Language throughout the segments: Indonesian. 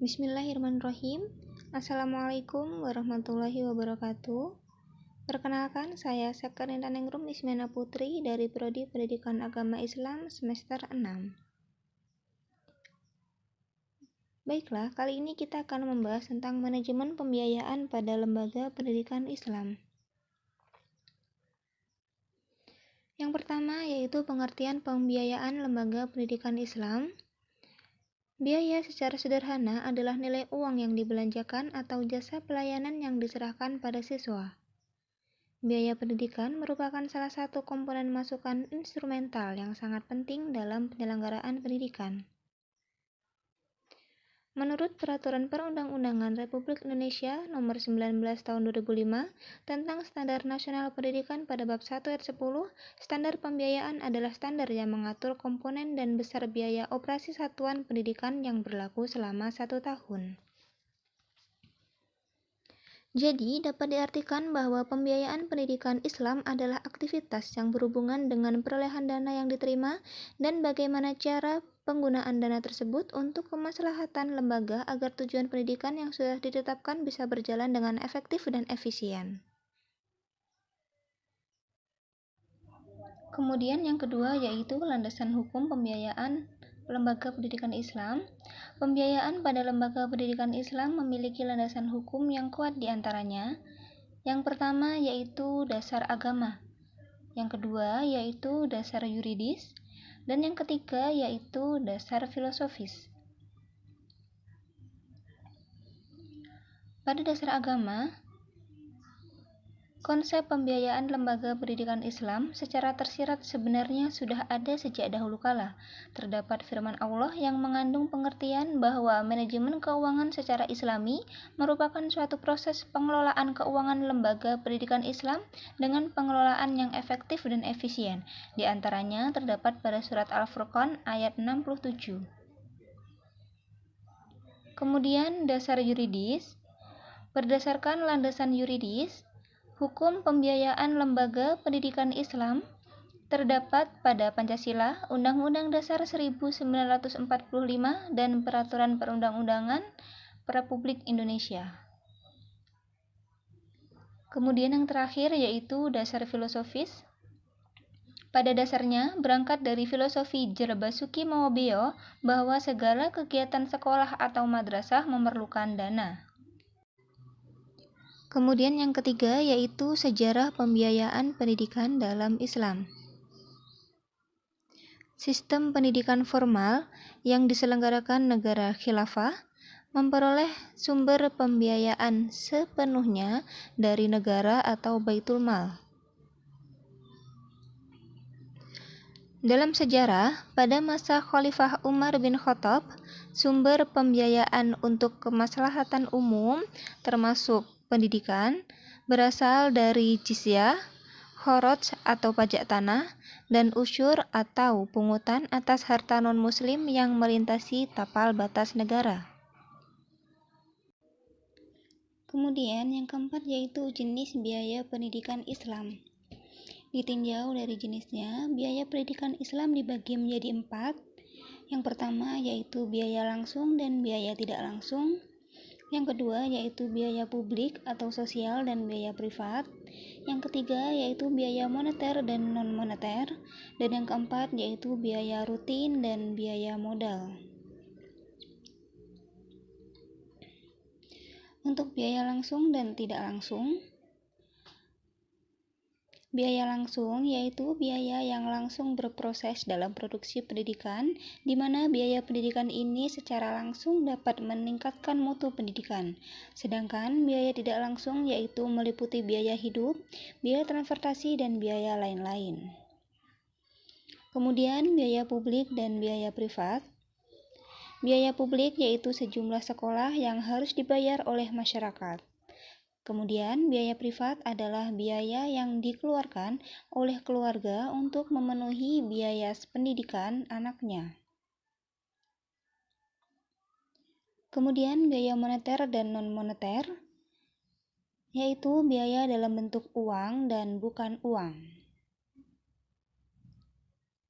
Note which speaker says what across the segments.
Speaker 1: Bismillahirrahmanirrahim. Assalamualaikum warahmatullahi wabarakatuh. Perkenalkan, saya Sekarinda Ningrum Ismena Putri dari Prodi Pendidikan Agama Islam semester 6. Baiklah, kali ini kita akan membahas tentang manajemen pembiayaan pada lembaga pendidikan Islam. Yang pertama yaitu pengertian pembiayaan lembaga pendidikan Islam. Biaya secara sederhana adalah nilai uang yang dibelanjakan atau jasa pelayanan yang diserahkan pada siswa. Biaya pendidikan merupakan salah satu komponen masukan instrumental yang sangat penting dalam penyelenggaraan pendidikan. Menurut Peraturan Perundang-undangan Republik Indonesia Nomor 19 Tahun 2005 tentang Standar Nasional Pendidikan pada bab 1 ayat 10, standar pembiayaan adalah standar yang mengatur komponen dan besar biaya operasi satuan pendidikan yang berlaku selama 1 tahun. Jadi, dapat diartikan bahwa pembiayaan pendidikan Islam adalah aktivitas yang berhubungan dengan perolehan dana yang diterima dan bagaimana cara penggunaan dana tersebut untuk kemaslahatan lembaga agar tujuan pendidikan yang sudah ditetapkan bisa berjalan dengan efektif dan efisien. Kemudian yang kedua yaitu landasan hukum pembiayaan lembaga pendidikan Islam. Pembiayaan pada lembaga pendidikan Islam memiliki landasan hukum yang kuat diantaranya. Yang pertama yaitu dasar agama, yang kedua yaitu dasar yuridis, dan yang ketiga yaitu dasar filosofis. Pada dasar agama, konsep pembiayaan lembaga pendidikan Islam secara tersirat sebenarnya sudah ada sejak dahulu kala. Terdapat firman Allah yang mengandung pengertian bahwa manajemen keuangan secara Islami merupakan suatu proses pengelolaan keuangan lembaga pendidikan Islam dengan pengelolaan yang efektif dan efisien. Di antaranya terdapat pada surat Al-Furqan ayat 67. Kemudian dasar yuridis. Berdasarkan landasan yuridis, hukum pembiayaan lembaga pendidikan Islam terdapat pada Pancasila, Undang-Undang Dasar 1945, dan Peraturan Perundang-undangan Republik Indonesia. Kemudian yang terakhir yaitu dasar filosofis. Pada dasarnya, berangkat dari filosofi Jer Basuki Mawabeo bahwa segala kegiatan sekolah atau madrasah memerlukan dana. Kemudian yang ketiga yaitu sejarah pembiayaan pendidikan dalam Islam. Sistem pendidikan formal yang diselenggarakan negara khilafah memperoleh sumber pembiayaan sepenuhnya dari negara atau Baitul Mal. Dalam sejarah, pada masa Khalifah Umar bin Khattab, sumber pembiayaan untuk kemaslahatan umum termasuk pendidikan berasal dari jizyah, kharaj atau pajak tanah, dan usyur atau pungutan atas harta non-muslim yang melintasi tapal batas negara. Kemudian yang keempat yaitu jenis biaya pendidikan Islam. Ditinjau dari jenisnya, biaya pendidikan Islam dibagi menjadi 4. Yang pertama yaitu biaya langsung dan biaya tidak langsung. Yang kedua yaitu biaya publik atau sosial dan biaya privat. Yang ketiga yaitu biaya moneter dan non-moneter. Dan yang keempat yaitu biaya rutin dan biaya modal. Untuk biaya langsung dan tidak langsung, biaya langsung yaitu biaya yang langsung berproses dalam produksi pendidikan, di mana biaya pendidikan ini secara langsung dapat meningkatkan mutu pendidikan. Sedangkan biaya tidak langsung yaitu meliputi biaya hidup, biaya transportasi, dan biaya lain-lain. Kemudian biaya publik dan biaya privat. Biaya publik yaitu sejumlah sekolah yang harus dibayar oleh masyarakat. Kemudian, biaya privat adalah biaya yang dikeluarkan oleh keluarga untuk memenuhi biaya pendidikan anaknya. Kemudian, biaya moneter dan non-moneter, yaitu biaya dalam bentuk uang dan bukan uang.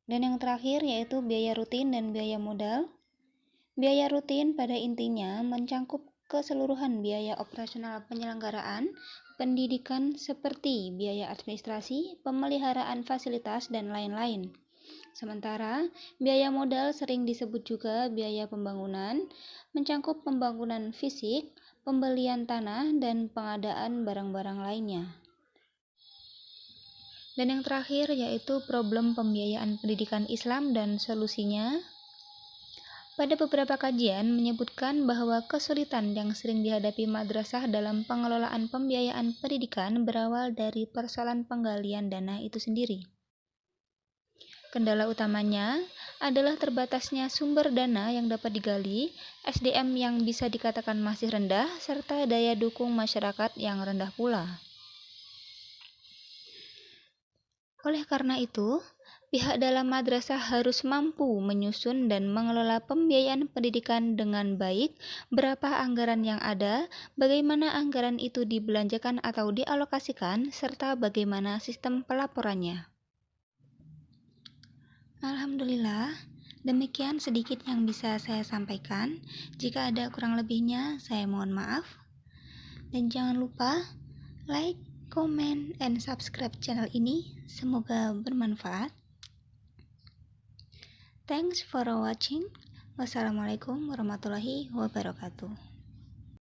Speaker 1: Dan yang terakhir yaitu biaya rutin dan biaya modal. Biaya rutin pada intinya mencakup keseluruhan biaya operasional penyelenggaraan pendidikan seperti biaya administrasi, pemeliharaan fasilitas, dan lain-lain. Sementara, biaya modal sering disebut juga biaya pembangunan, mencakup pembangunan fisik, pembelian tanah, dan pengadaan barang-barang lainnya. Dan yang terakhir yaitu problem pembiayaan pendidikan Islam dan solusinya. Pada beberapa kajian menyebutkan bahwa kesulitan yang sering dihadapi madrasah dalam pengelolaan pembiayaan pendidikan berawal dari persoalan penggalian dana itu sendiri. Kendala utamanya adalah terbatasnya sumber dana yang dapat digali, SDM yang bisa dikatakan masih rendah, serta daya dukung masyarakat yang rendah pula. Oleh karena itu, pihak dalam madrasah harus mampu menyusun dan mengelola pembiayaan pendidikan dengan baik, berapa anggaran yang ada, bagaimana anggaran itu dibelanjakan atau dialokasikan, serta bagaimana sistem pelaporannya. Alhamdulillah, demikian sedikit yang bisa saya sampaikan. Jika ada kurang lebihnya, saya mohon maaf. Dan jangan lupa like, comment, and subscribe channel ini. Semoga bermanfaat. Thanks for watching. Wassalamualaikum warahmatullahi wabarakatuh.